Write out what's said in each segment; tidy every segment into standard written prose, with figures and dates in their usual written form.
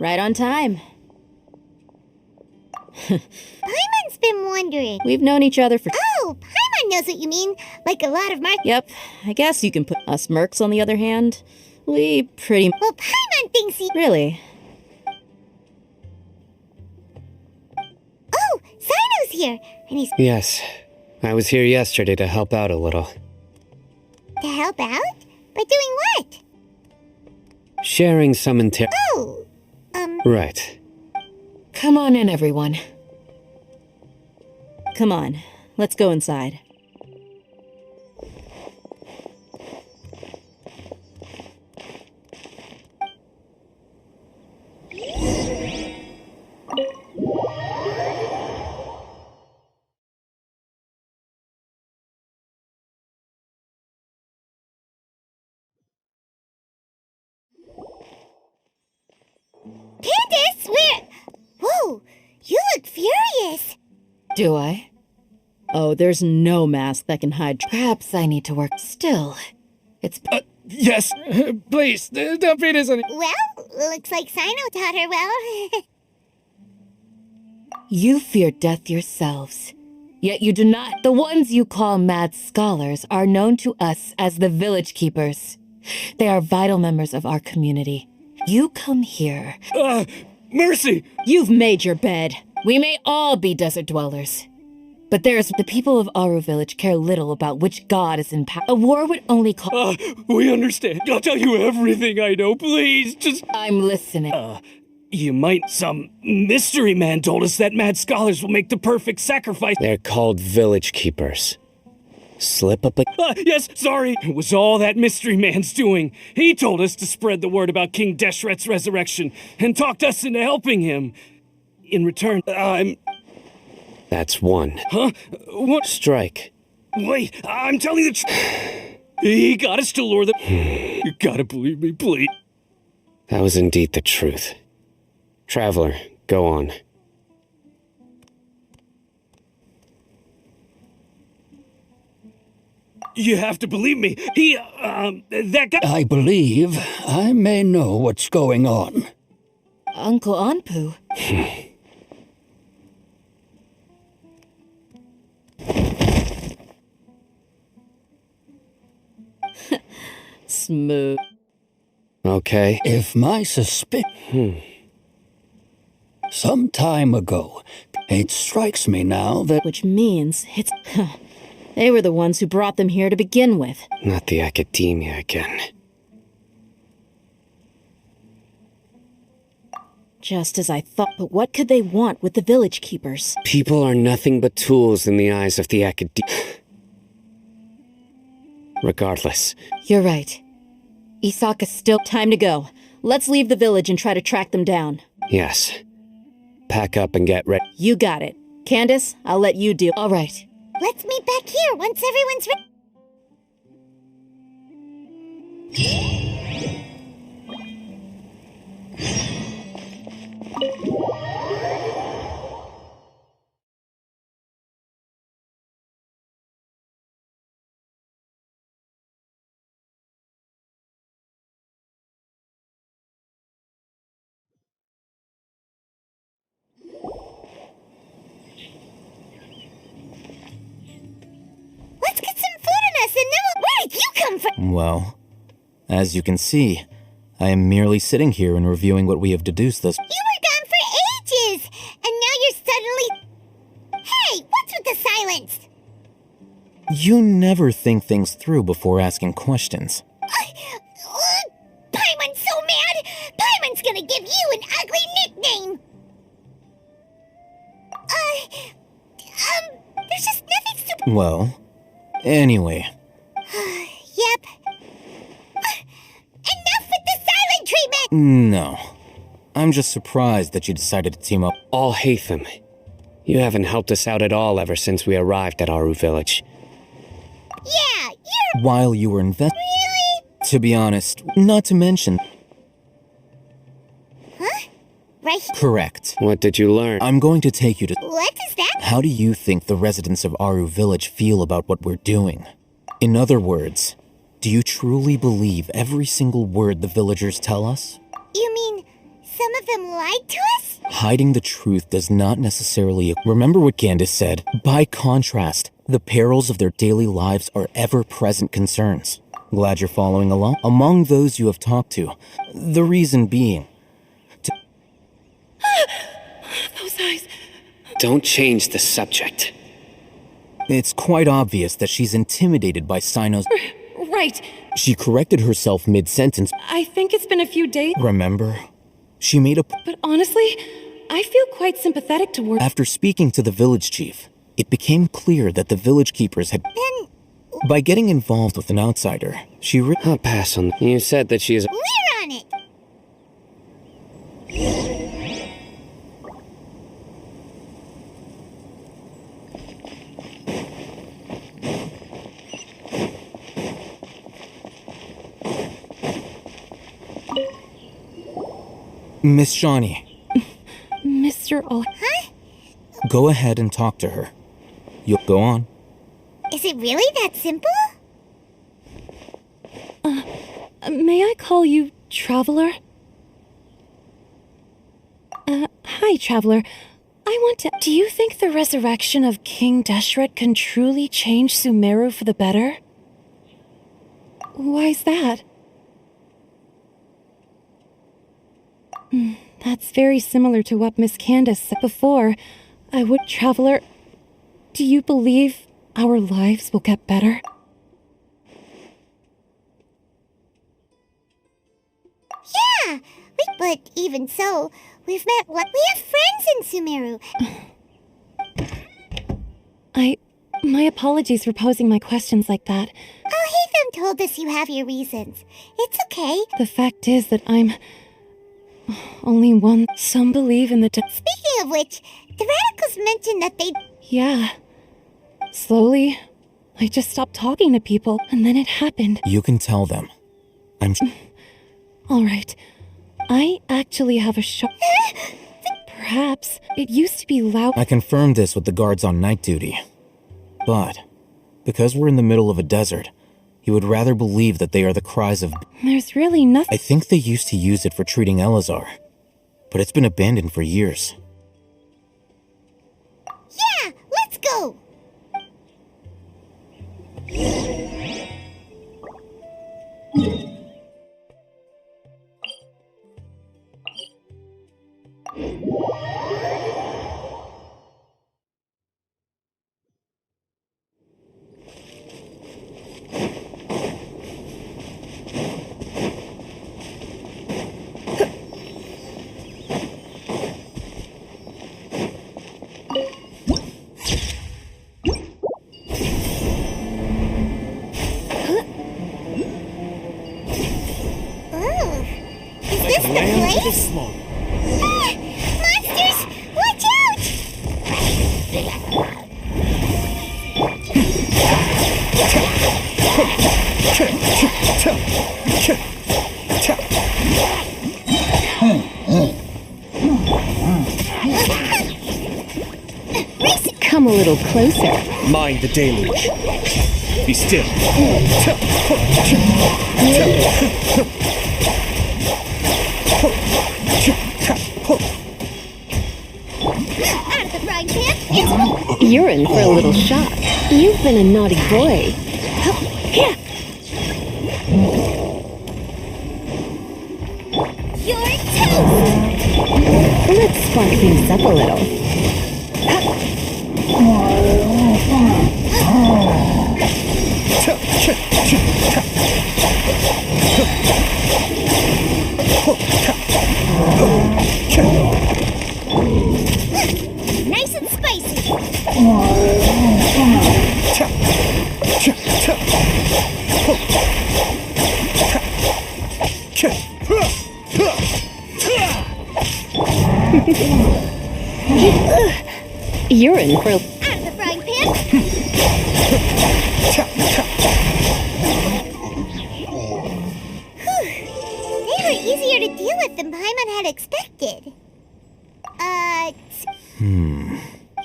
Right on time. Paimon's been wondering. We've known each other for... Oh, Paimon knows what you mean. Like a lot of Yep, I guess you can put us mercs on the other hand. We pretty... Well, Paimon thinks he... Really? Oh, Sino's here. And he's... Yes. I was here yesterday to help out a little. To help out? By doing what? Sharing some Oh, Right. Come on in, everyone. Come on, let's go inside. Candace, where... Whoa, you look furious. Do I? Oh, there's no mask that can hide. Perhaps I need to work still. It's... Yes, please, don't beat us on it. Well, looks like Sino taught her well. You fear death yourselves. Yet you do not. The ones you call mad scholars are known to us as the village keepers. They are vital members of our community. You come here. Mercy! You've made your bed. We may all be desert dwellers. But there's the people of Aru Village care little about which god is in power. A war would only call... We understand. I'll tell you everything I know, please, just... I'm listening. You might... Some mystery man told us that mad scholars will make the perfect sacrifice. They're called village keepers. Slip up a... Yes, sorry. It was all that mystery man's doing. He told us to spread the word about King Deshret's resurrection and talked us into helping him. In return, That's one. Huh? What? Strike. Wait, I'm telling the truth. He got us to lure the... You gotta believe me, please. That was indeed the truth. Traveler, go on. You have to believe me. That guy... I believe I may know what's going on. Uncle Anpu. Smooth. Okay. If my suspicion... Some time ago, it strikes me now that... Which means it's... They were the ones who brought them here to begin with. Not the academia again. Just as I thought, but what could they want with the village keepers? People are nothing but tools in the eyes of the academia. Regardless. You're right. Isaka's still... Time to go. Let's leave the village and try to track them down. Yes. Pack up and get ready. You got it. Candace, I'll let you deal. All right. Let's meet back here once everyone's ready. Let's get some food in us and then where did you come from? Well, as you can see, I am merely sitting here and reviewing what we have deduced thus. You were gone for ages, and now you're suddenly... Hey, what's with the silence? You never think things through before asking questions. Paimon's so mad! Paimon's gonna give you an ugly nickname! There's just nothing super... Well, anyway. Yep. Enough with the silent treatment! No. I'm just surprised that you decided to team up. All Hatham. You haven't helped us out at all ever since we arrived at Aru Village. Yeah, you're... While you were invested. Really? To be honest, not to mention. Huh? Right here? Correct. What did you learn? I'm going to take you to... What is that? How do you think the residents of Aru Village feel about what we're doing? In other words, do you truly believe every single word the villagers tell us? You mean some of them lied to us? Hiding the truth does not necessarily... Remember what Candace said. By contrast, the perils of their daily lives are ever-present concerns. Glad you're following along. Among those you have talked to, the reason being... Those eyes. Don't change the subject. It's quite obvious that she's intimidated by Sino's... Right. She corrected herself mid-sentence. I think it's been a few days, Remember? She made a... but honestly, I feel quite sympathetic toward... After speaking to the village chief, it became clear that the village keepers had... Then By getting involved with an outsider, she I'll pass on. You said that she is. we're on it. Miss Shawnee, Mr. Huh? go ahead and talk to her. You'll go on. Is it really that simple? May I call you Traveler? Hi, Traveler. I want to... Do you think the resurrection of King Deshret can truly change Sumeru for the better? Why's that? That's very similar to what Miss Candace said before. Traveler, do you believe our lives will get better? Yeah, but even so, we have friends in Sumeru. My apologies for posing my questions like that. Oh, Hatham told us you have your reasons. It's okay. The fact is that I'm only one. Some believe in the Speaking of which, the radicals mentioned that they... Yeah. Slowly, I just stopped talking to people, and then it happened. You can tell them. All right. I actually have a shop. Perhaps. It used to be loud. I confirmed this with the guards on night duty. But, because we're in the middle of a desert, you would rather believe that they are the cries of... There's really nothing. I think they used to use it for treating Elazar, but it's been abandoned for years. Yeah, let's go. Ooh, is this the place? Ah, monsters! Watch out! Come a little closer. Mind the deluge. Be still. Out of the frying pan, it's... You're in for a little shock. You've been a naughty boy. Here. You're toast! Let's spark things up a little. Nice and spicy! You're in for a... Out of the frying pan, they were easier to deal with than Paimon had expected.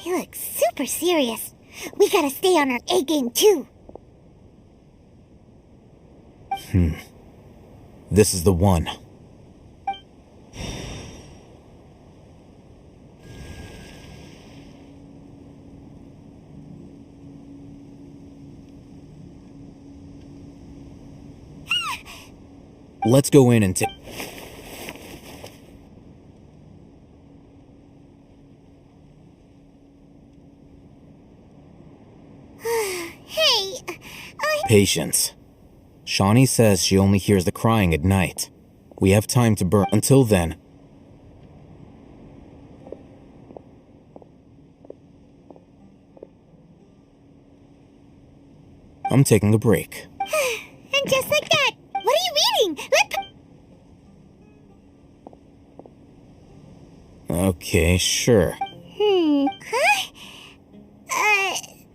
He looks super serious. We gotta stay on our A game too. This is the one. Let's go in and take... Hey, Patience. Shawnee says she only hears the crying at night. We have time to burn. Until then... I'm taking a break. and just like that, what are you reading? Okay, sure. Huh?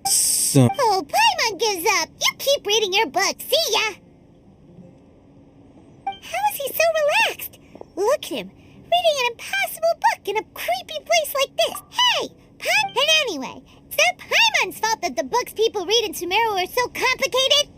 So... Oh, Paimon gives up. You keep reading your book. See ya. How is he so relaxed? Look at him, reading an impossible book in a creepy place like this. Hey, and anyway, is that Paimon's fault that the books people read in Sumeru are so complicated?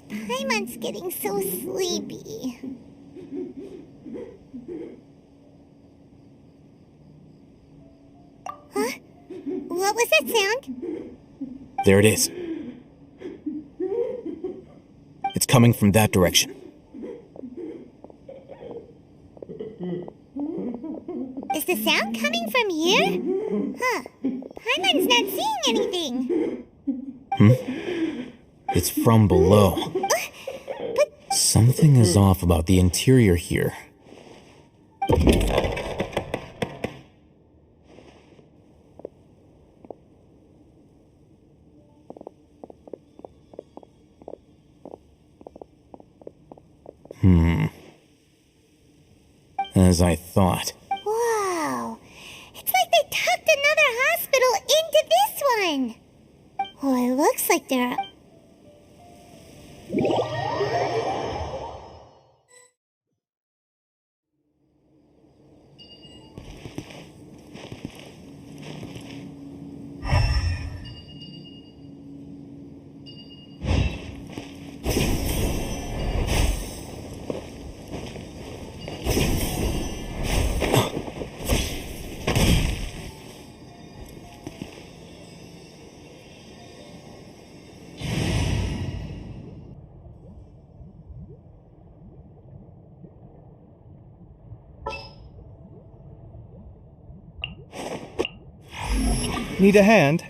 Paimon's getting so sleepy. Huh? What was that sound? There it is. It's coming from that direction. Is the sound coming from here? Huh. Paimon's not seeing anything. It's from below. Something is off about the interior here. As I thought. Wow. It's like they tucked another hospital into this one. Well, it looks like there are... Need a hand?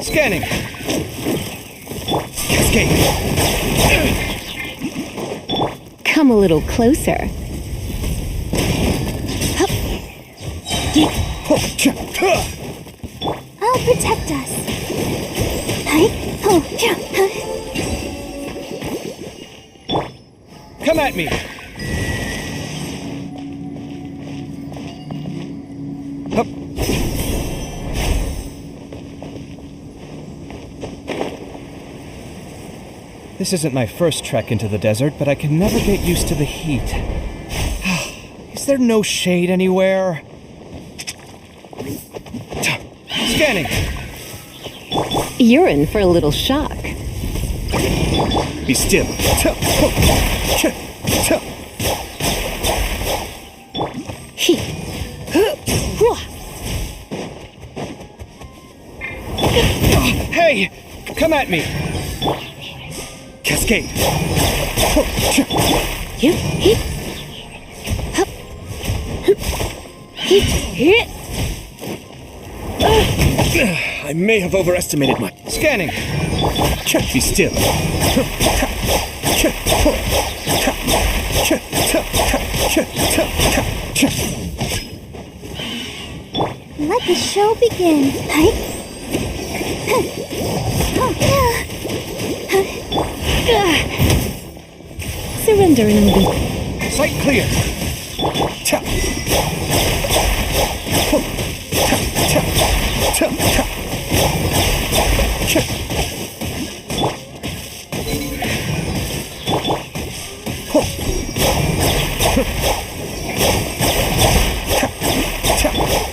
Scanning. Escape. Come a little closer. I'll protect us. Come at me. Hup. This isn't my first trek into the desert, but I can never get used to the heat. Is there no shade anywhere? Scanning. You're in for a little shock. Be still. Hey! Come at me! Cascade! You hit. Hit. I may have overestimated my... Scanning! Be still! Let the show begin. Surrender and be. Sight clear!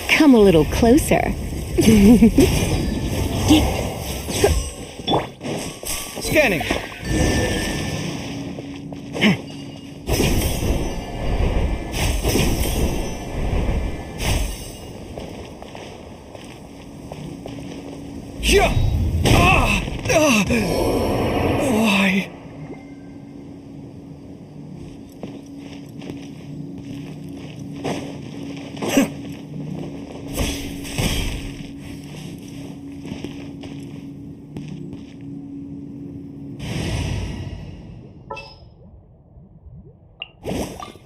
Come a little closer. Scanning! Yeah! Why?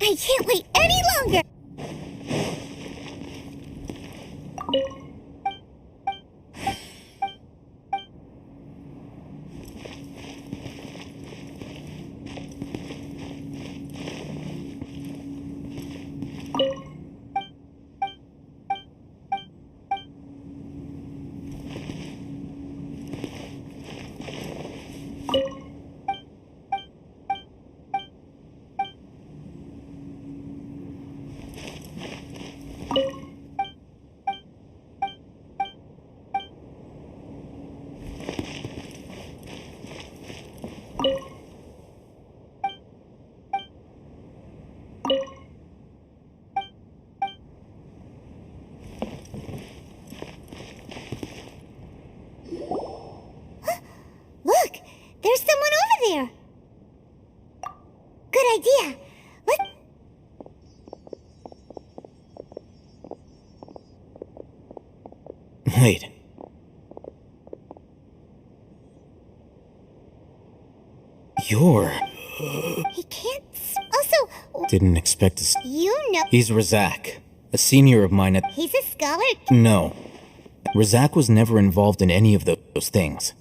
I can't wait any longer! Look! There's someone over there! Good idea! Wait. You're... He can't... Also, Didn't expect to... you know... He's Razak, a senior of mine at... He's a scholar. No. Razak was never involved in any of those things.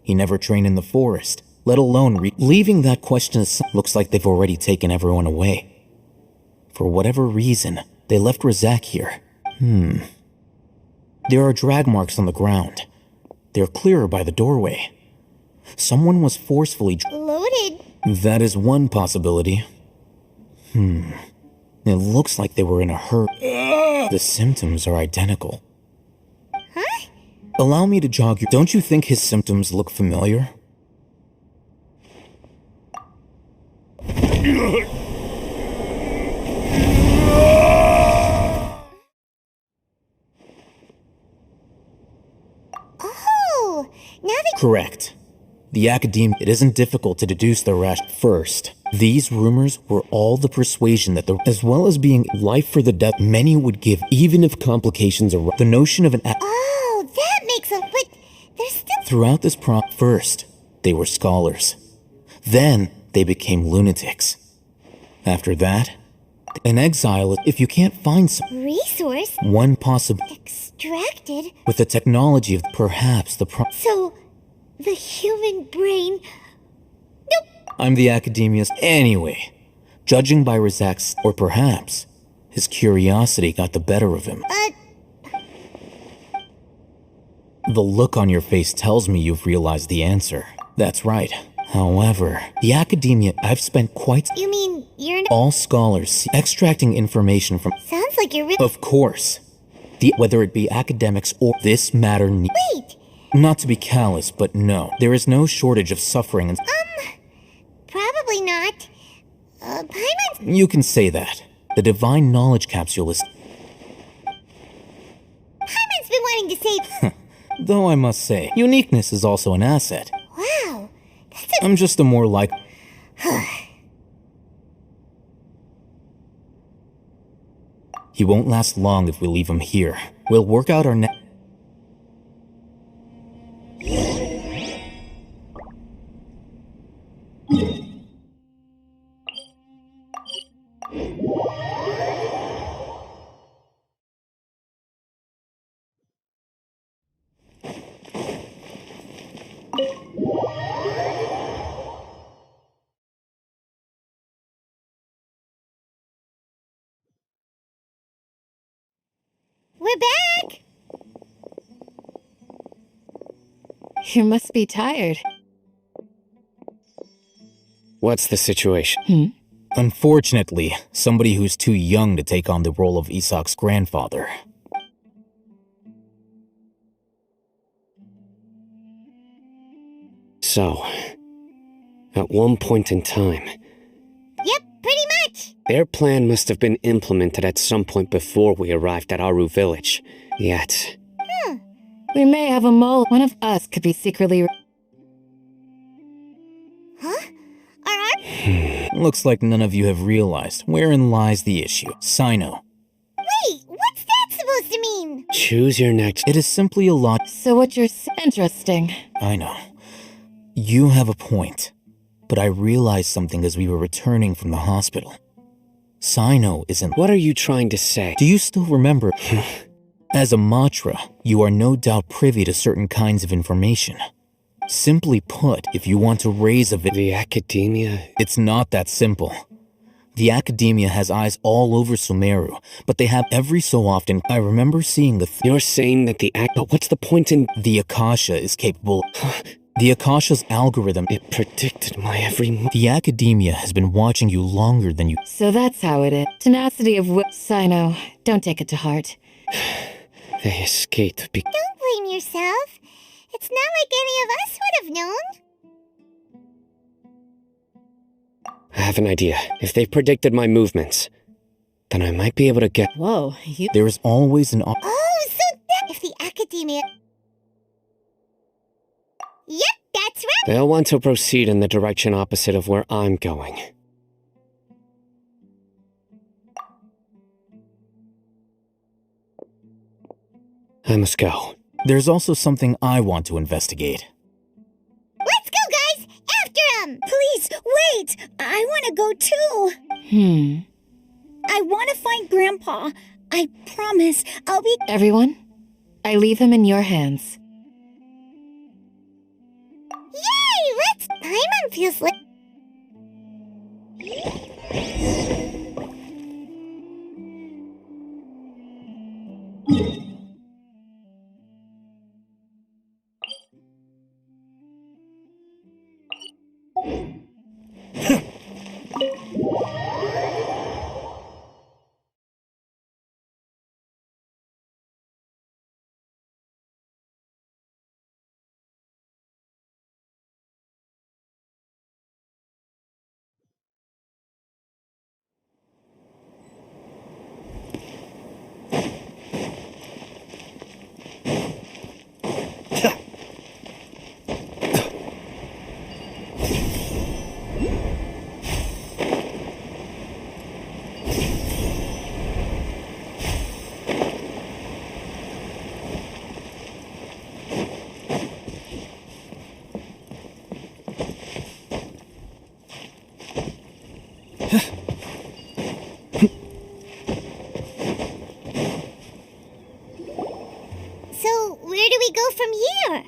He never trained in the forest, let alone leaving that question aside. Looks like they've already taken everyone away. For whatever reason, they left Razak here. There are drag marks on the ground. They're clearer by the doorway. Someone was forcefully... Loaded. That is one possibility. It looks like they were in a hurry. The symptoms are identical. Huh? Allow me to jog you. Don't you think his symptoms look familiar? Oh! Now that... Correct. The academia, it isn't difficult to deduce their First, these rumors were all the persuasion that as well as being life for the death, many would give even if complications arise. The notion of an Oh, that makes a... But there's still... Throughout this first, they were scholars. Then, they became lunatics. After that, an exile if you can't find some... Resource? One possible... Extracted? With the technology of perhaps the So, the human brain... Nope. I'm the academia's... Anyway, judging by Razak's... Or perhaps, his curiosity got the better of him. The look on your face tells me you've realized the answer. That's right. However, the academia, I've spent quite... You mean you're not... All scholars extracting information from... Sounds like you're really... Of course. Whether it be academics or this matter... Wait! Not to be callous, but no. There is no shortage of suffering and... Probably not. Paimon's... You can say that. The divine knowledge capsule is... Paimon's been wanting to say... Though I must say, uniqueness is also an asset. Wow. I'm just a more like... He won't last long if we leave him here. We'll work out our We're back! You must be tired. What's the situation? Unfortunately, somebody who's too young to take on the role of Isak's grandfather. So, at one point in time, Yep, pretty much. their plan must have been implemented at some point before we arrived at Aru village. Yet, We may have a mole. One of us could be secretly. Huh? Are our... Looks like none of you have realized wherein lies the issue. Sino. Wait, what's that supposed to mean? choose your next. It is simply a lot. So what you're interesting. I know. You have a point. But I realized something as we were returning from the hospital. Sino isn't... What are you trying to say? Do you still remember? As a Matra, you are no doubt privy to certain kinds of information. Simply put, if you want to raise a The academia? it's not that simple. The academia has eyes all over Sumeru, but they have every so often. I remember seeing You're saying that but what's the point in... the Akasha is capable. The Akasha's algorithm. It predicted my every move. The academia has been watching you longer than you. So that's how it is. Tenacity of Sino. Don't take it to heart. They escaped Don't blame yourself. It's not like any of us would have known. I have an idea. If they predicted my movements, then I might be able to get... Whoa, There is always an Oh, so that... If the academia... Yep, that's right. They'll want to proceed in the direction opposite of where I'm going. I must go. There's also something I want to investigate. Let's go, guys! After him! Please, wait! I want to go too! I want to find Grandpa. I promise I'll be... Everyone, I leave him in your hands. Yay! Let's... Paimon feels like... So, where do we go from here?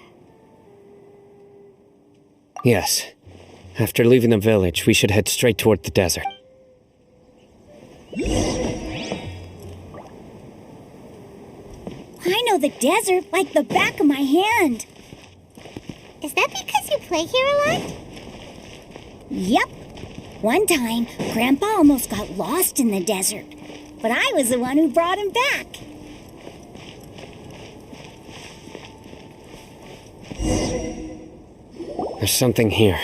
Yes. After leaving the village, we should head straight toward the desert. I know the desert like the back of my hand. Is that because you play here a lot? Yep. One time, Grandpa almost got lost in the desert, but I was the one who brought him back. There's something here.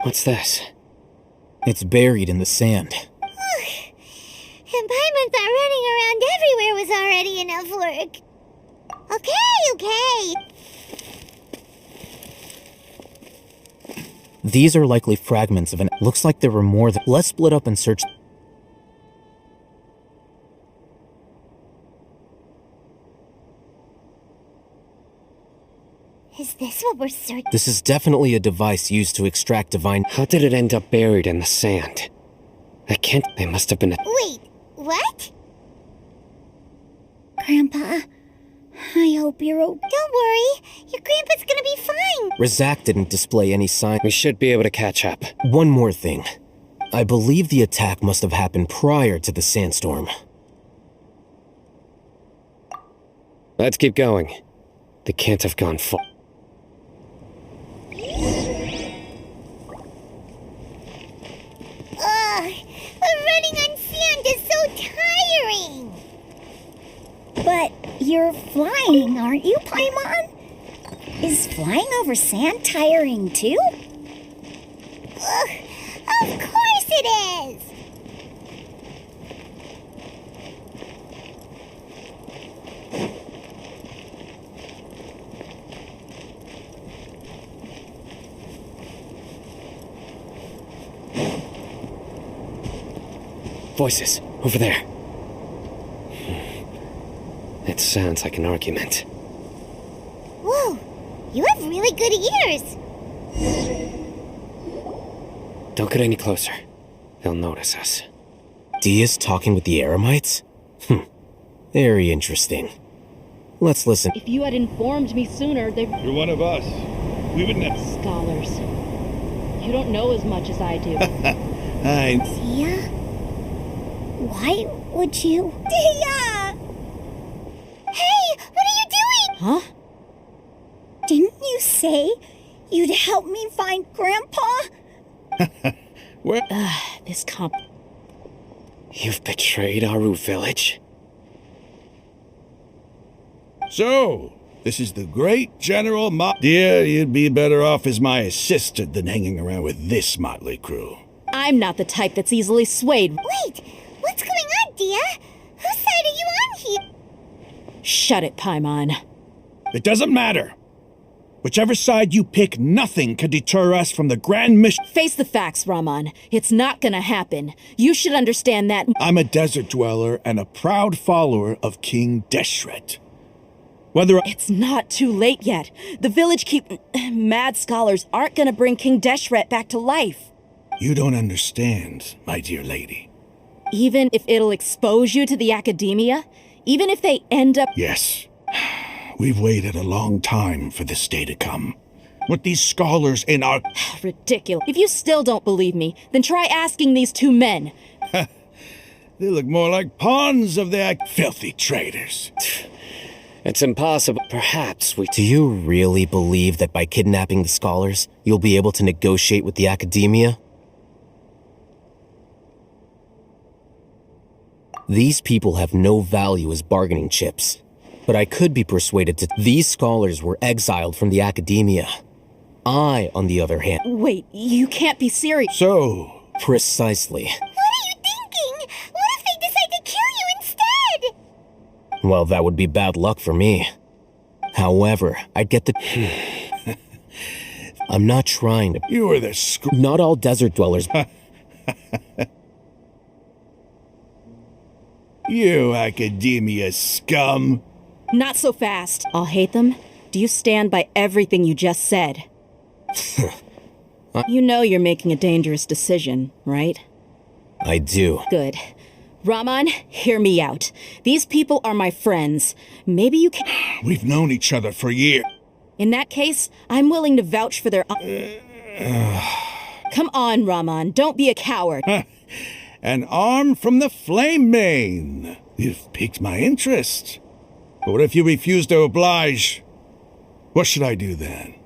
What's this? It's buried in the sand. And Paimon thought running around everywhere was already enough work. Okay. These are likely fragments of an... Looks like there were more than... Let's split up and search... Is this what we're searching? This is definitely a device used to extract divine... How did it end up buried in the sand? I can't... They must have been... Wait, what? Grandpa, I hope you're okay. Don't worry. Your grandpa's gonna be fine. Razak didn't display any sign... We should be able to catch up. One more thing. I believe the attack must have happened prior to the sandstorm. Let's keep going. They can't have gone full. Ugh, but running on sand is so tiring. But you're flying, aren't you, Paimon? Is flying over sand tiring too? Ugh, of course it is. Voices, over there. It sounds like an argument. Whoa, you have really good ears. Don't get any closer. They'll notice us. Dia's talking with the Eremites? Very interesting. Let's listen. If you had informed me sooner, they... You're one of us. We would never. Scholars. You don't know as much as I do. Hi. Dia? Why would you? Dia! Hey, what are you doing? Huh? Didn't you say you'd help me find Grandpa? Where? This comp... You've betrayed Aru village? So, this is the great General Dear, you'd be better off as my assistant than hanging around with this motley crew. I'm not the type that's easily swayed. Wait, what's going on, Dia? Whose side are you on here? Shut it, Paimon. It doesn't matter. Whichever side you pick, nothing can deter us from the grand mission. Face the facts, Raman. It's not gonna happen. You should understand that... I'm a desert dweller and a proud follower of King Deshret. Whether It's not too late yet. The village mad scholars aren't gonna bring King Deshret back to life. you don't understand, my dear lady. Even if it'll expose you to the academia? Even if they end up... Yes. We've waited a long time for this day to come. With these scholars in our... Ridiculous. If you still don't believe me, then try asking these two men. They look more like pawns of their filthy traitors. It's impossible. Perhaps we... Do you really believe that by kidnapping the scholars, you'll be able to negotiate with the academia? These people have no value as bargaining chips. But I could be persuaded to... These scholars were exiled from the academia. I, on the other hand... Wait, you can't be serious. So... Precisely. What are you thinking? What if they decide to kill you instead? Well, that would be bad luck for me. However, I'd get the... I'm not trying to... You were the Not all desert dwellers... You academia scum. Not so fast. I'll hate them. Do you stand by everything you just said? You know you're making a dangerous decision, right? I do. Good. Raman, hear me out. These people are my friends. Maybe you can... We've known each other for years. In that case, I'm willing to vouch for their... Come on, Raman. Don't be a coward. An arm from the flame mane. You've piqued my interest. But what if you refuse to oblige? What should I do then?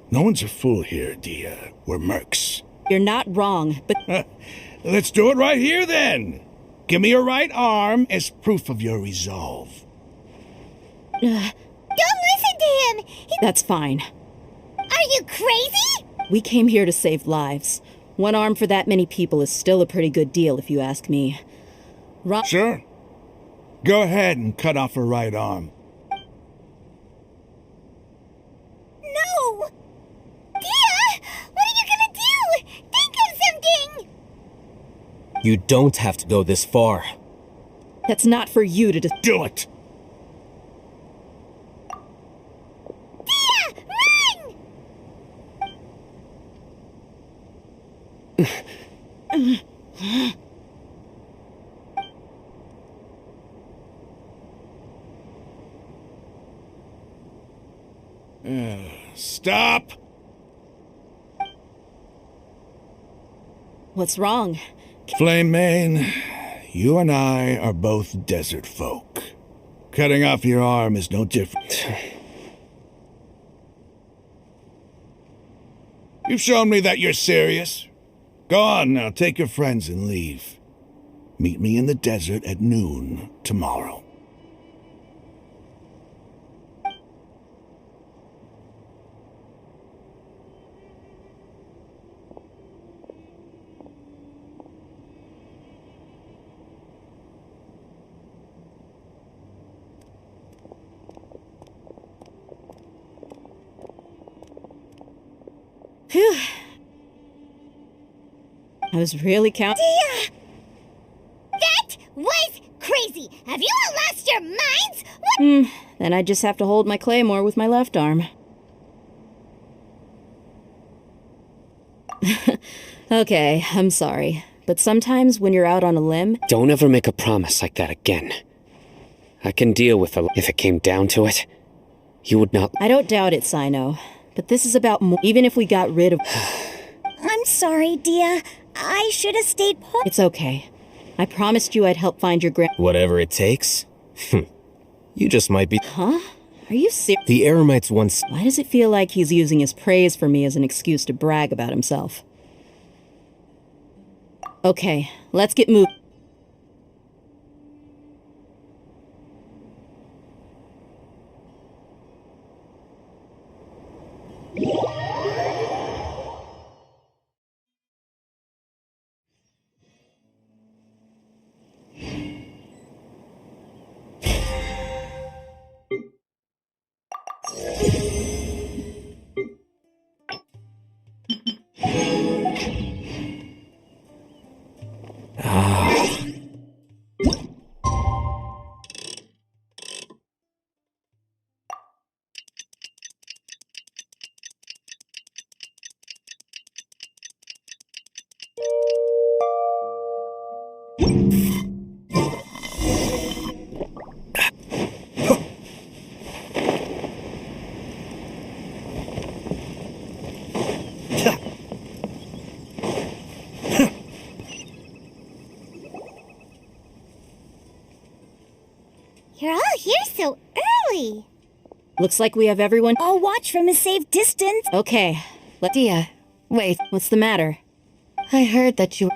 No one's a fool here, Dia. We're mercs. You're not wrong, but... Let's do it right here then. Give me your right arm as proof of your resolve. Don't listen to him! That's fine. Are you crazy? We came here to save lives. One arm for that many people is still a pretty good deal, if you ask me. Sure. Go ahead and cut off her right arm. You don't have to go this far. That's not for you to Do it! Dia, run! Stop! What's wrong? Flame Mane, you and I are both desert folk. Cutting off your arm is no different. You've shown me that you're serious. Go on now, take your friends and leave. Meet me in the desert at noon tomorrow. Phew. I was really counting. Dia! That was crazy! Have you all lost your minds? What? Then I just have to hold my claymore with my left arm. Okay, I'm sorry. But sometimes when you're out on a limb... Don't ever make a promise like that again. I can deal with it if it came down to it. You would not... I don't doubt it, Sino. But this is about more... Even if we got rid of... I'm sorry, Dia. I should have stayed put. It's okay. I promised you I'd help find your Whatever it takes? You just might be... Huh? Are you serious? The Eremites once... Why does it feel like he's using his praise for me as an excuse to brag about himself? Okay, let's get moving. You're all here so early. Looks like we have everyone... I'll watch from a safe distance. Okay, Dia, wait. what's the matter? I heard that you...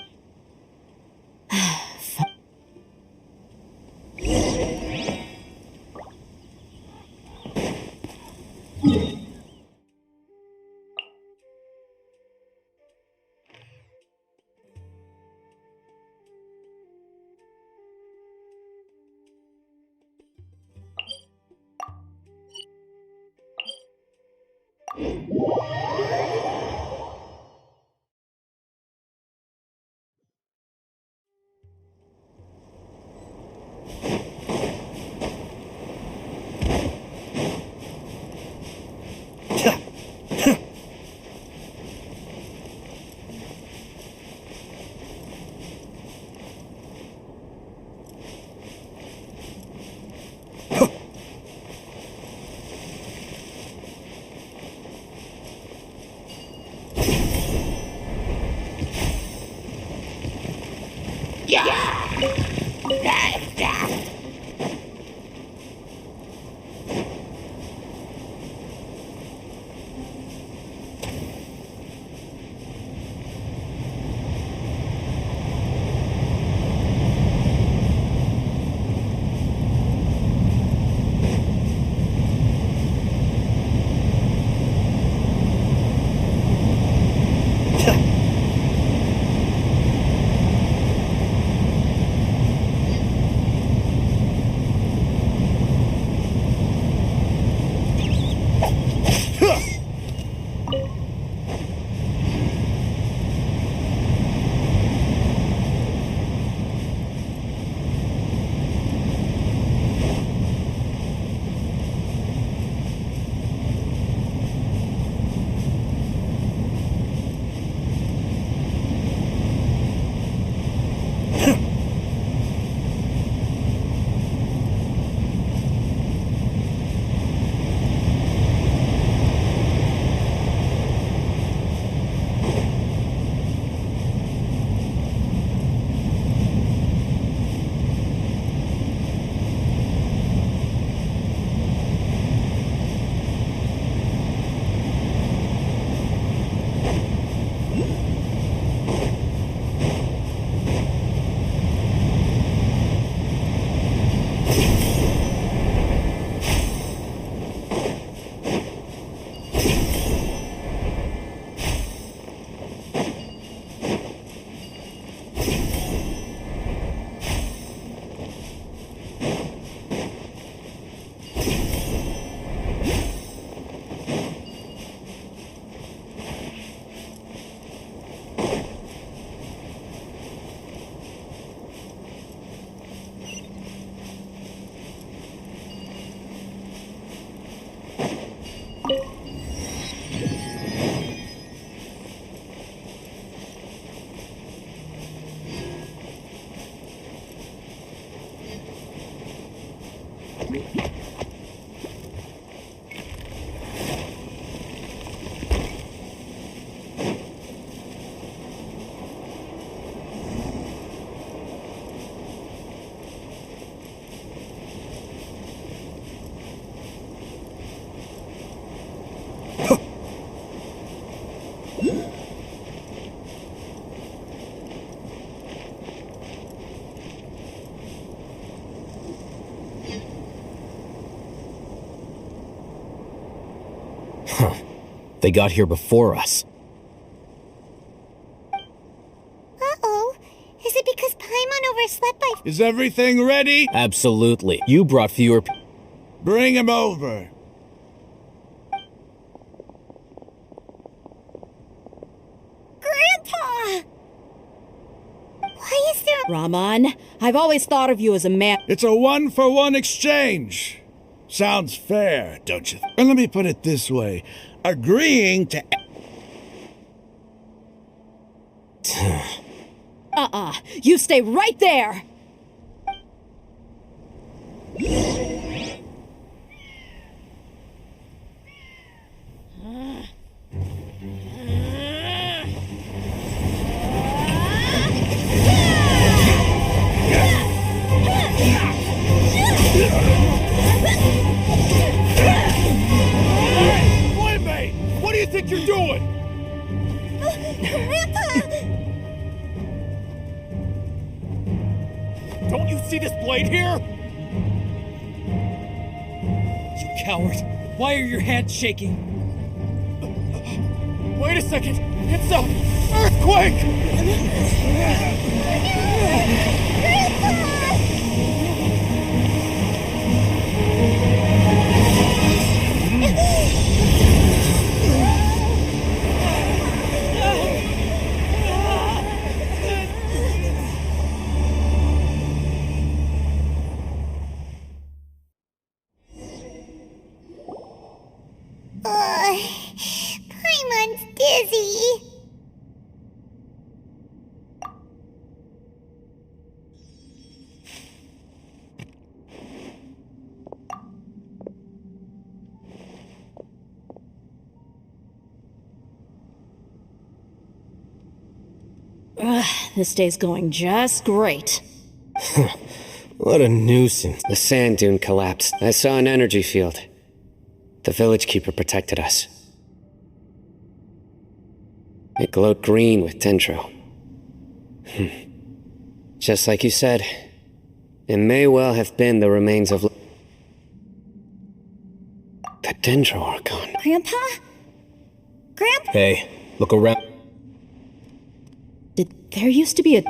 They got here before us. Uh-oh. Is it because Paimon overslept by... Is everything ready? Absolutely. You brought fewer... Bring him over. Grandpa! Why is there... Raman, I've always thought of you as a man. It's a 1-for-1 exchange. Sounds fair, don't you? And let me put it this way. Agreeing to... You stay right there! What do you think you're doing? Grandpa! Don't you see this blade here? You coward. Why are your hands shaking? Wait a second! It's a earthquake! Paimon's dizzy. This day's going just great. What a nuisance. The sand dune collapsed. I saw an energy field. The village keeper protected us. It glowed green with dendro. Just like you said, it may well have been the remains of... The dendro archon. Grandpa? Grandpa? Hey, look around. There used to be a...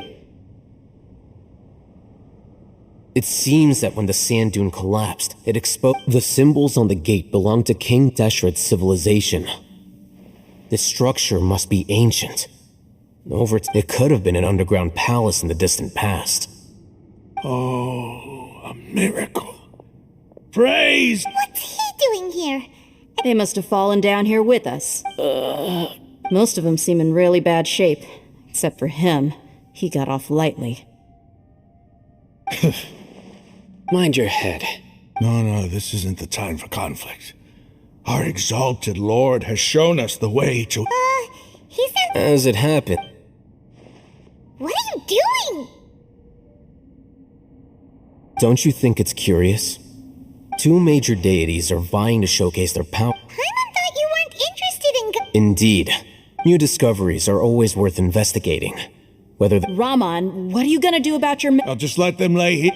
It seems that when the sand dune collapsed, it exposed... The symbols on the gate belonged to King Deshret's civilization. This structure must be ancient. It could have been an underground palace in the distant past. Oh, a miracle. Praise! What's he doing here? They must have fallen down here with us. Most of them seem in really bad shape. Except for him. He got off lightly. Mind your head. No, this isn't the time for conflict. Our exalted Lord has shown us the way to... He's a... As it happened... What are you doing? Don't you think it's curious? Two major deities are vying to showcase their power. Paimon thought you weren't interested in... Indeed. New discoveries are always worth investigating. Whether the... Raman, what are you gonna do about your... I'll just let them lay here.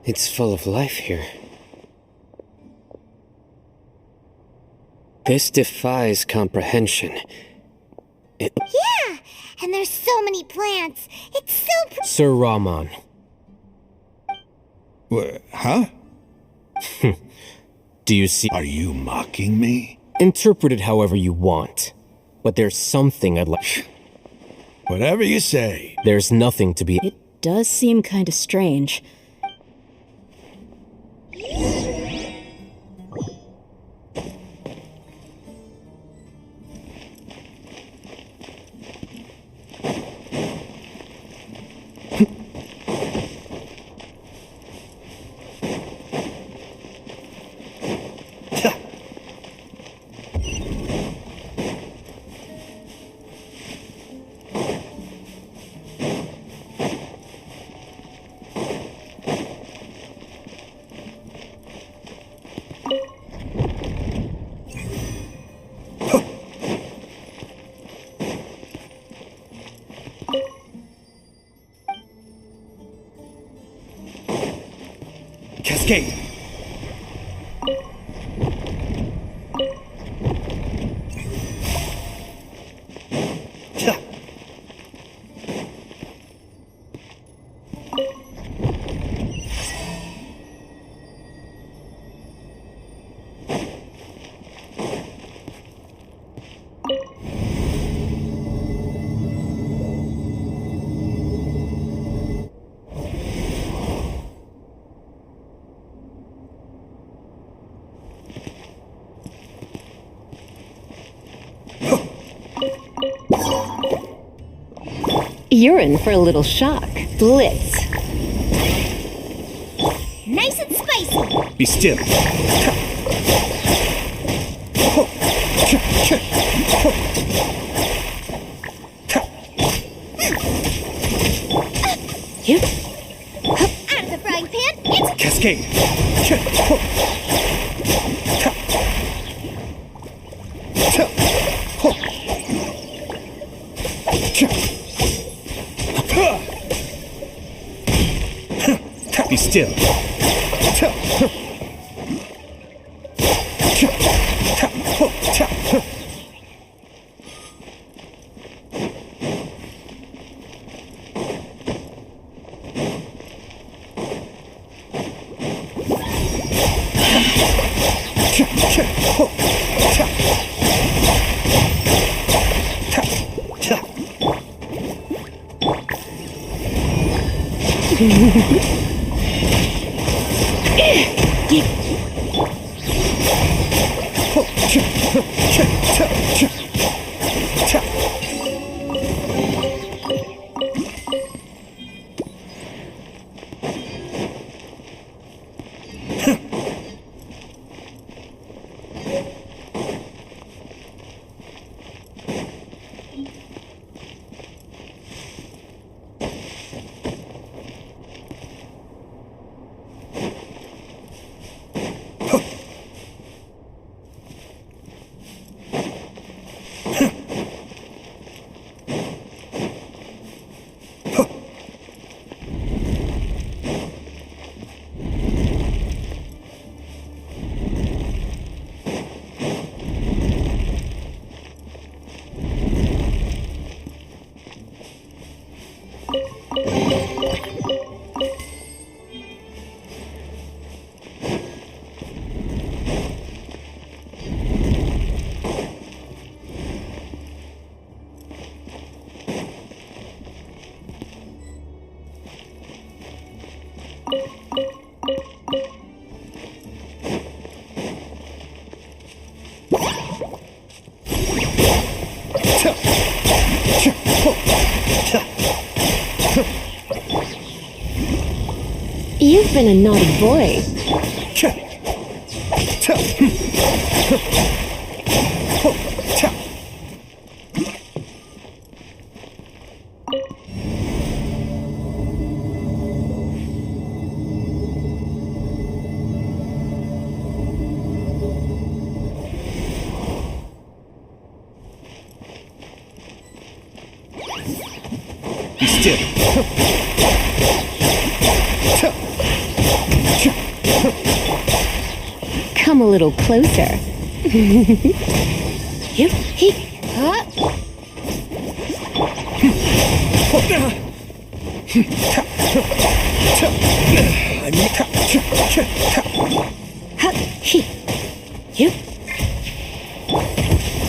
It's full of life here. This defies comprehension. Yeah, and there's so many plants. It's so Sir Rahman, Huh? do you see? Are you mocking me? Interpret it however you want. But there's something I'd like. Whatever you say. There's nothing to be. It does seem kind of strange. Cascade! You're in for a little shock. Blitz. nice and spicy. Be still. You? Out of the frying pan, it's Cascade! Be still. You've been a naughty boy. Be still. Come a little closer.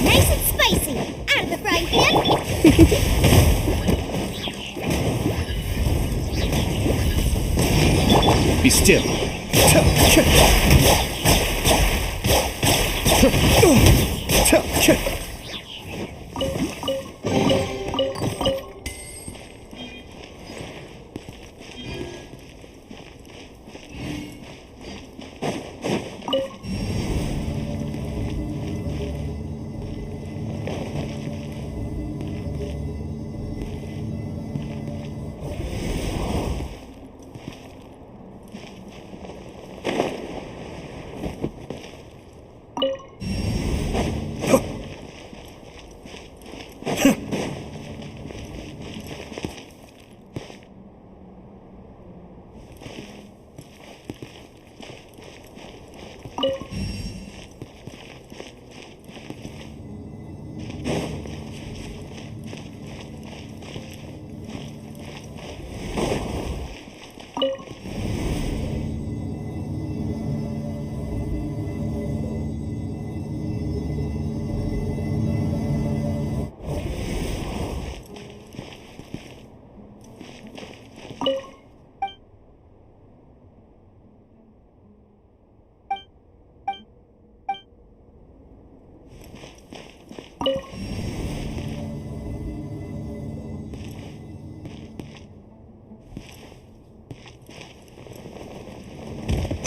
Nice and spicy. Out of the frying pan. Be still.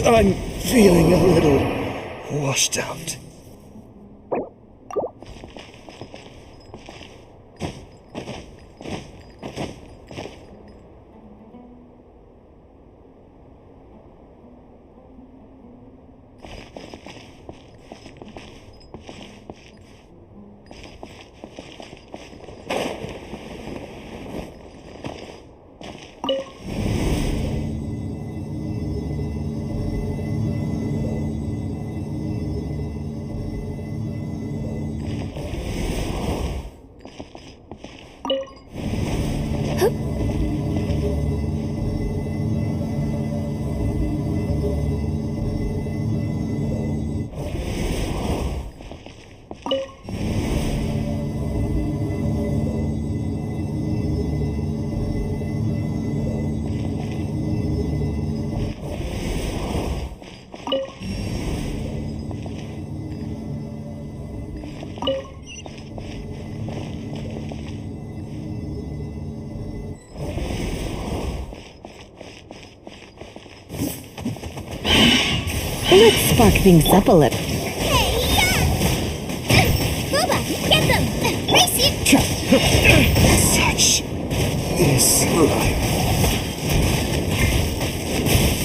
I'm feeling a little washed out. Let's spark things up a little. Boba, get them! Race you! Such is life.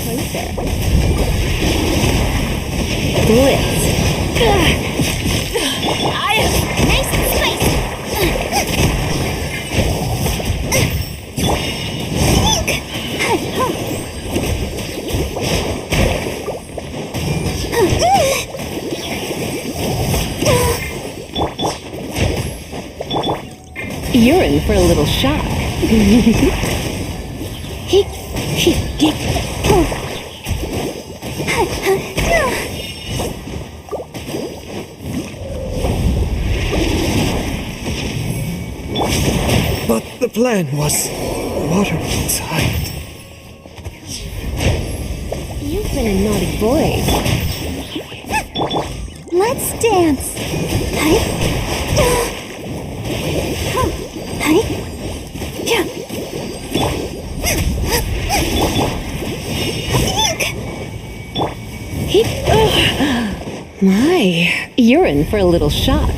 Closer. Blitz. Nice and spicy! You're in for a little shock. But the plan was watertight. You've been a naughty boy. Let's dance. My, you're in for a little shock.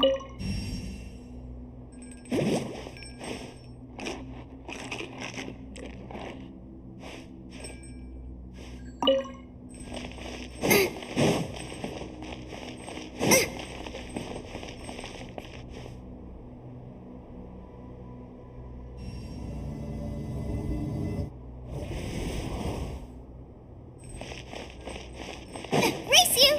Race you!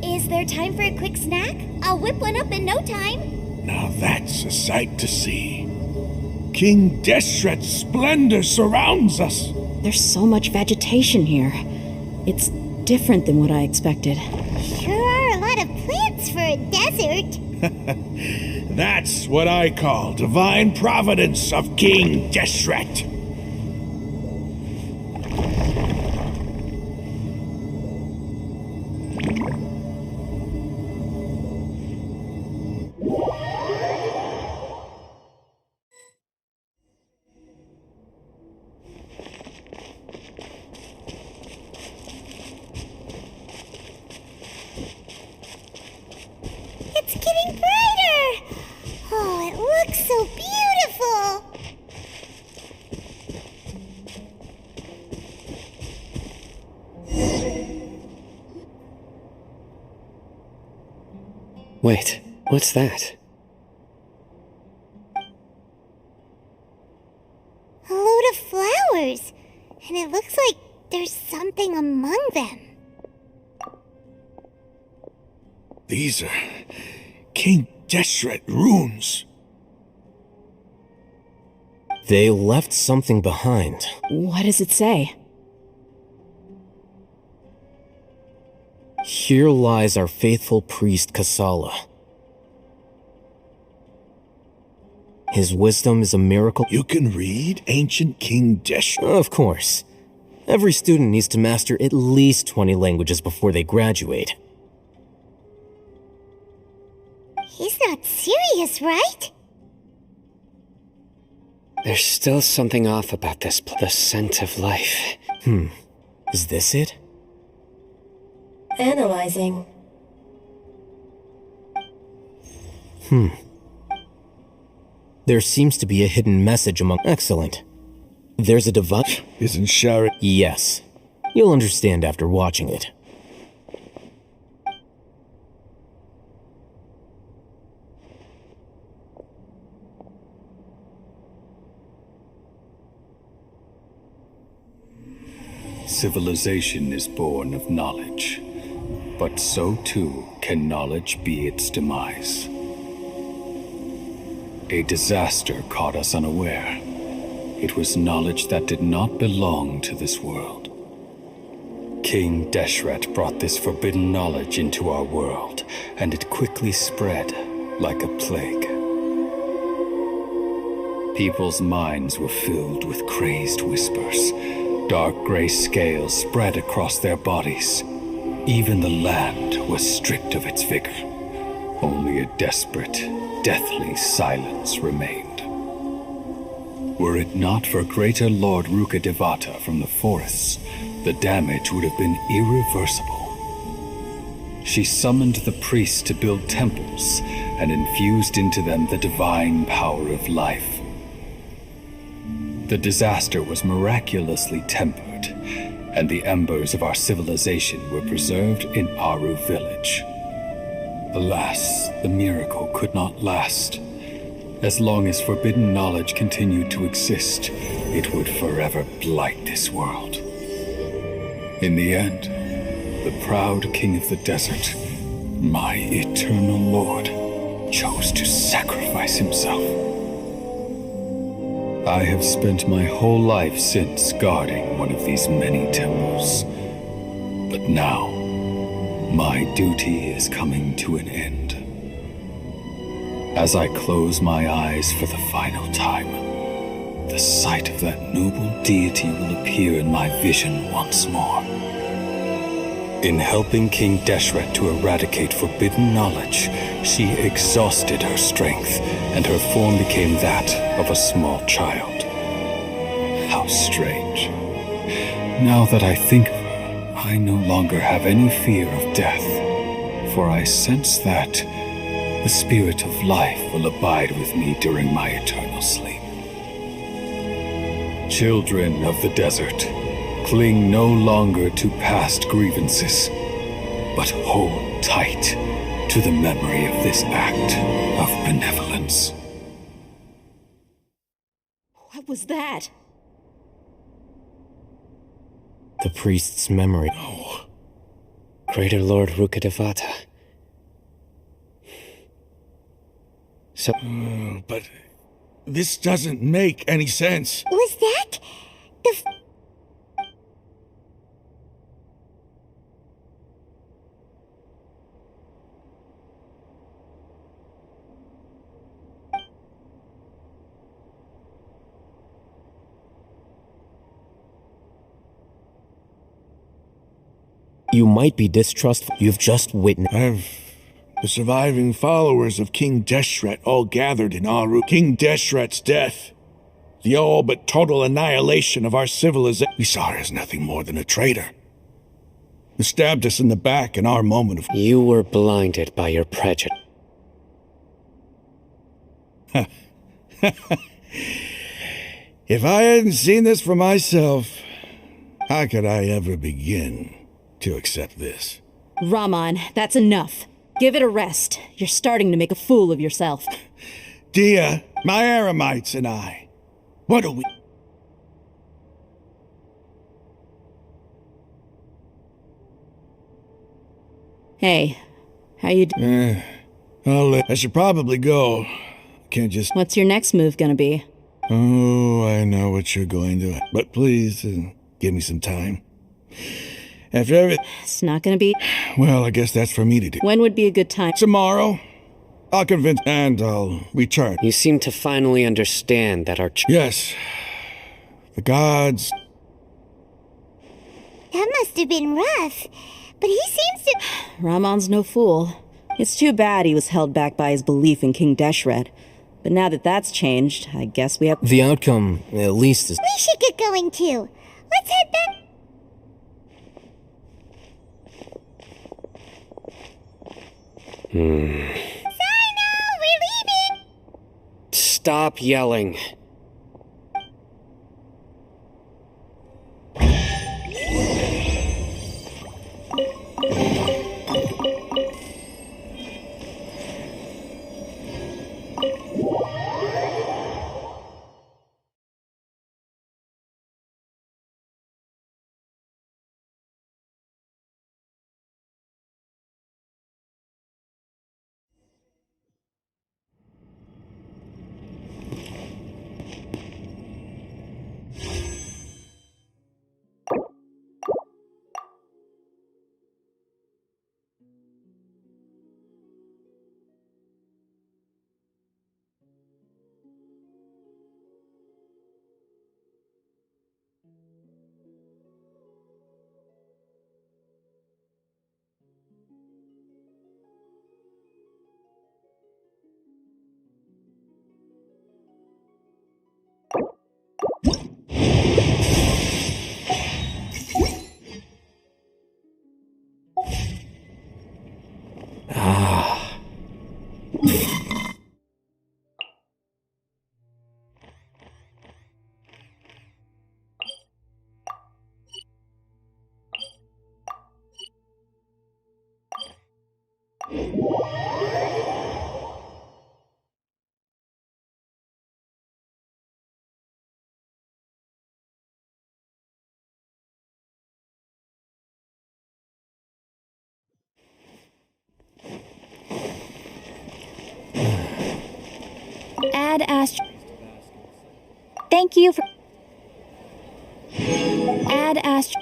Is there time for a quick snack? I'll whip one up in no time. Now that's a sight to see. King Deshret's splendor surrounds us. There's so much vegetation here. It's different than what I expected. Sure are a lot of plants for a desert. That's what I call divine providence of King Deshret. It's getting brighter! Oh, it looks so beautiful! Wait, what's that? A load of flowers, and it looks like there's something among them. These are King Deshret runes. They left something behind. What does it say? Here lies our faithful priest Kasala. His wisdom is a miracle. You can read ancient King Deshret. Of course. Every student needs to master at least 20 languages before they graduate. He's not serious, right? There's still something off about this the scent of life. Is this it? Analyzing. There seems to be a hidden message among... Excellent. There's a device... Isn't Shari... Yes. You'll understand after watching it. Civilization is born of knowledge, but so too can knowledge be its demise. A disaster caught us unaware. It was knowledge that did not belong to this world. King Deshret brought this forbidden knowledge into our world, and it quickly spread like a plague. People's minds were filled with crazed whispers. Dark gray scales spread across their bodies. Even the land was stripped of its vigor. Only a desperate, deathly silence remained. Were it not for greater Lord Rukadevata from the forests, the damage would have been irreversible. She summoned the priests to build temples and infused into them the divine power of life. The disaster was miraculously tempered, and the embers of our civilization were preserved in Aru village. Alas, the miracle could not last. As long as forbidden knowledge continued to exist, it would forever blight this world. In the end, the proud king of the desert, my eternal lord, chose to sacrifice himself. I have spent my whole life since guarding one of these many temples. But now, my duty is coming to an end. As I close my eyes for the final time, the sight of that noble deity will appear in my vision once more. In helping King Deshret to eradicate forbidden knowledge, she exhausted her strength, and her form became that of a small child. How strange. Now that I think of her, I no longer have any fear of death, for I sense that the spirit of life will abide with me during my eternal sleep. Children of the desert, cling no longer to past grievances, but hold tight to the memory of this act of benevolence. What was that? The priest's memory. Oh. Greater Lord Rukkhadevata. So... But this doesn't make any sense. Was that the... You might be distrustful. You've just witnessed. The surviving followers of King Deshret all gathered in Aru. King Deshret's death. The all but total annihilation of our civilization. We saw her as nothing more than a traitor. Who stabbed us in the back in our moment of... You were blinded by your prejudice. If I hadn't seen this for myself, how could I ever begin to accept this? Raman, that's enough. Give it a rest. You're starting to make a fool of yourself. Dia, my Aramites and I, what do we... Hey, how you doing? I should probably go. Can't just... What's your next move gonna be? Oh, I know what you're going to... But please, give me some time. After everything... It's not gonna be... Well, I guess that's for me to do. When would be a good time? Tomorrow. I'll convince... And I'll return. You seem to finally understand that our... Yes. The gods... That must have been rough. But he seems to... Ramon's no fool. It's too bad he was held back by his belief in King Deshret. But now that that's changed, I guess we have... The outcome, at least, is... We should get going too. Let's head back... Sino, we're leaving! Stop yelling. Add Astro... Thank you for... Add Astro...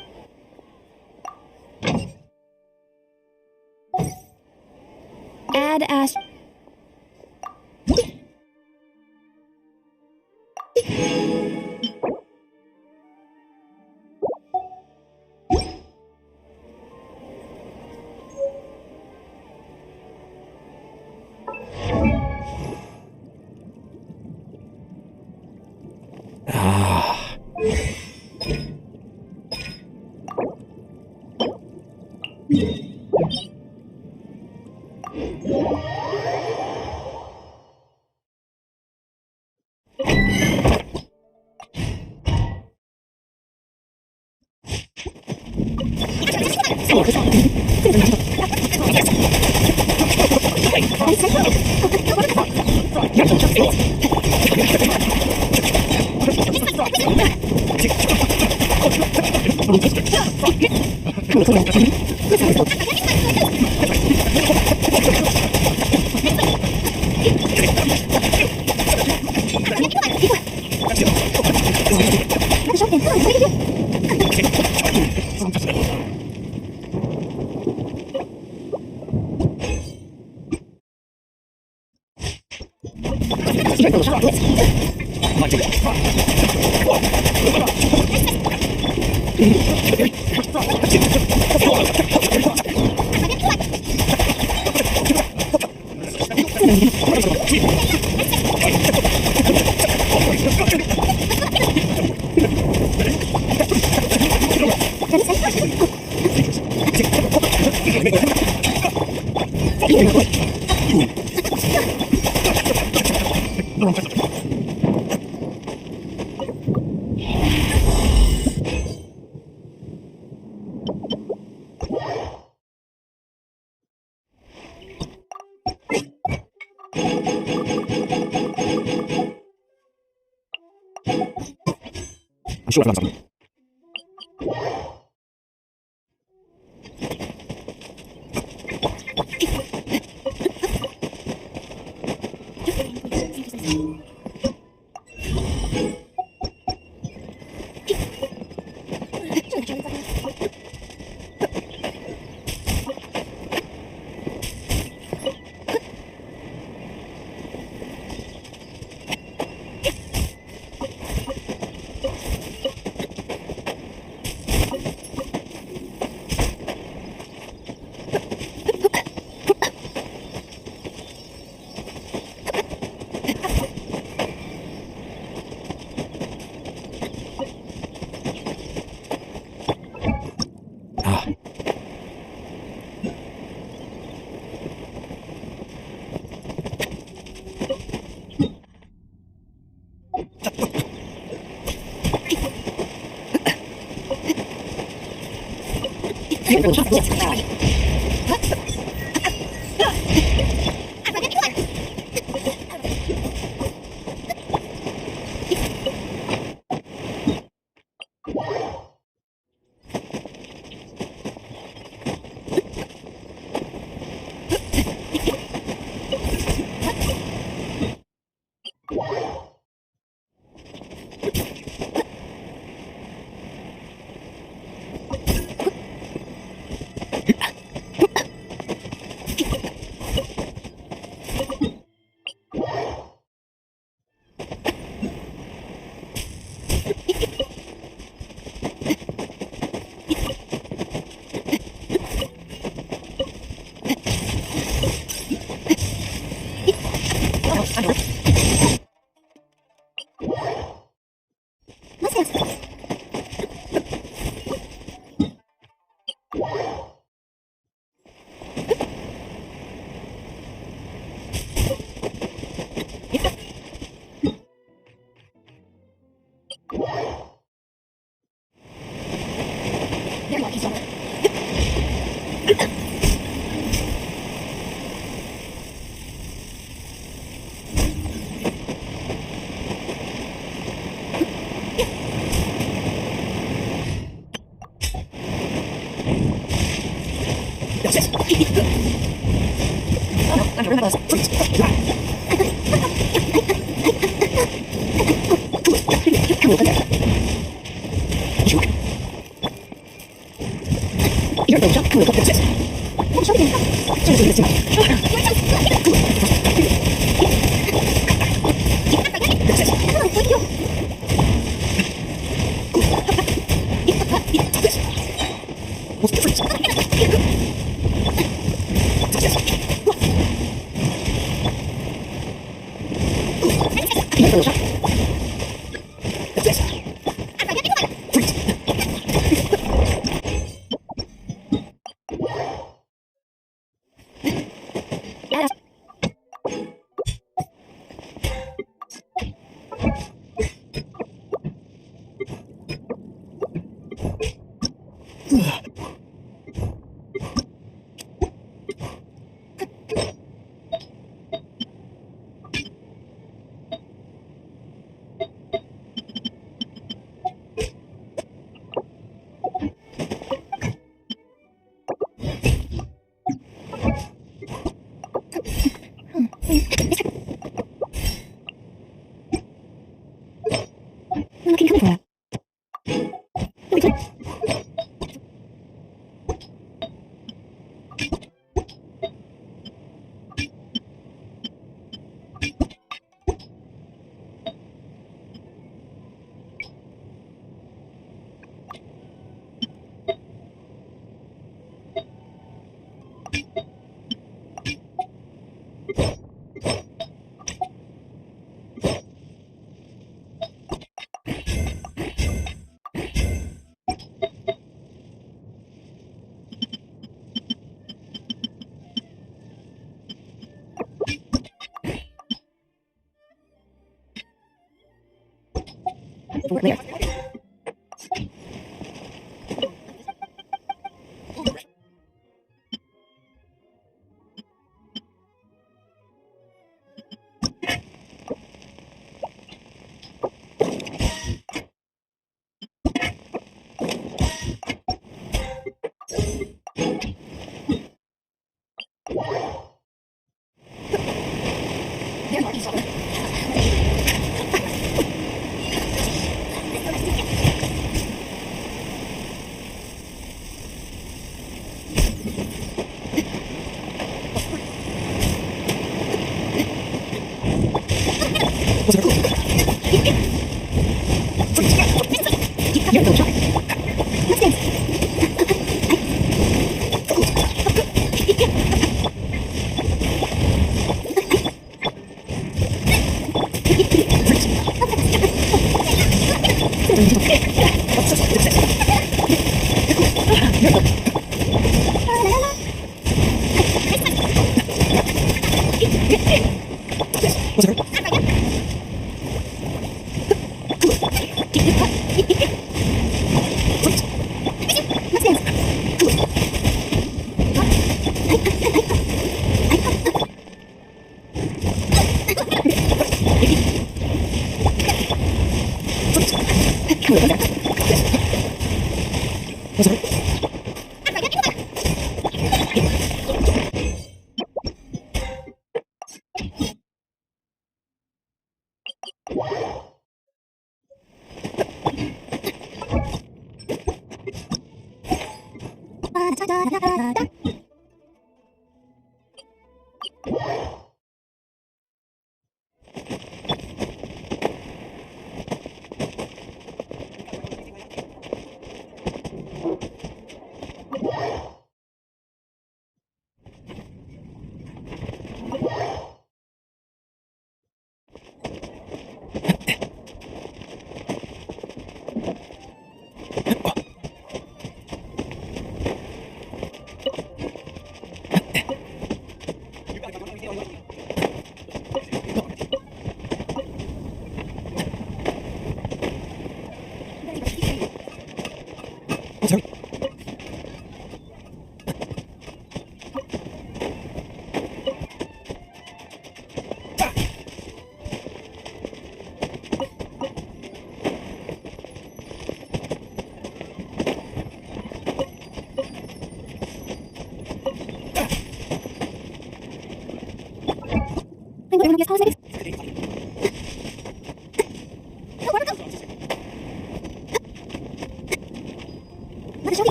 Add Astro... I'm sure I found something.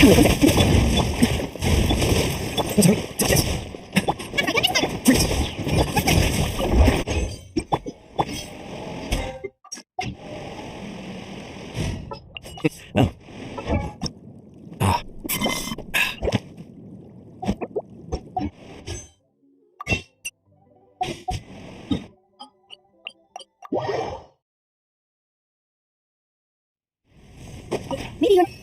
Oh. Ah. Meteor.